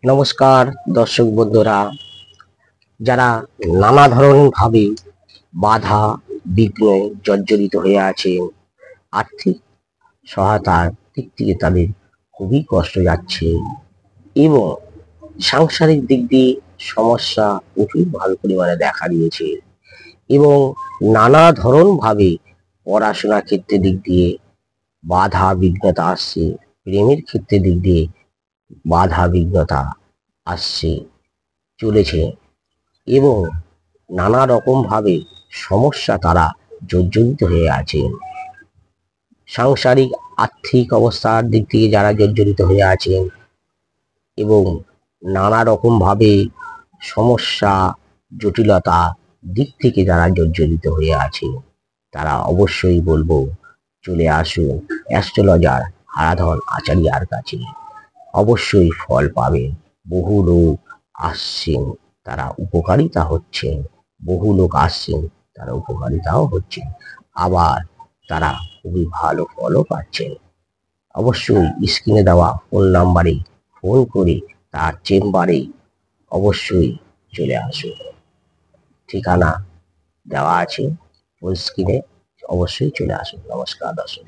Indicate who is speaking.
Speaker 1: নমস্কার দর্শক বন্ধুরা, যারা নানা ধরনের ভাবে বাধা বিঘ্নে জর্জরিত হয়ে আছেন, আর্থিক সহায়তার দিক থেকে তাদের খুবই কষ্ট যাচ্ছে এবং সাংসারিক দিক দিয়ে সমস্যা প্রচুর ভালো পরিমাণে দেখা দিয়েছে এবং নানা ধরন ভাবে পড়াশোনার ক্ষেত্রে দিক দিয়ে বাধা বিঘ্নতা আসছে, প্রেমের ক্ষেত্রে দিক দিয়ে বাধা বিঘ্নতা আসছে চলেছে এবং নানা রকম ভাবে সমস্যা তারা জর্জরিত হয়ে আছেন। সাংসারিক আর্থিক অবস্থার দিক থেকে যারা জর্জরিত হয়ে আছেন এবং নানা রকম ভাবে সমস্যা জটিলতা দিক থেকে যারা জর্জরিত হয়ে আছে, তারা অবশ্যই বলবো চলে আসুন অ্যাস্ট্রোলজার হারাধন আচার্যার কাছে। অবশ্যই ফল পাবেন। বহু লোক আসছেন, তারা উপকারিতা হচ্ছেন, বহু লোক আসছেন, তারা উপকারিতাও হচ্ছেন, আবার তারা খুবই ভালো ফলও পাচ্ছেন। অবশ্যই স্ক্রিনে দেওয়া ফোন নাম্বারে ফোন করে তার চেম্বারে অবশ্যই চলে আসুন। ঠিকানা দেওয়া আছে ফোন স্ক্রিনে, অবশ্যই চলে আসুন। নমস্কার দর্শক।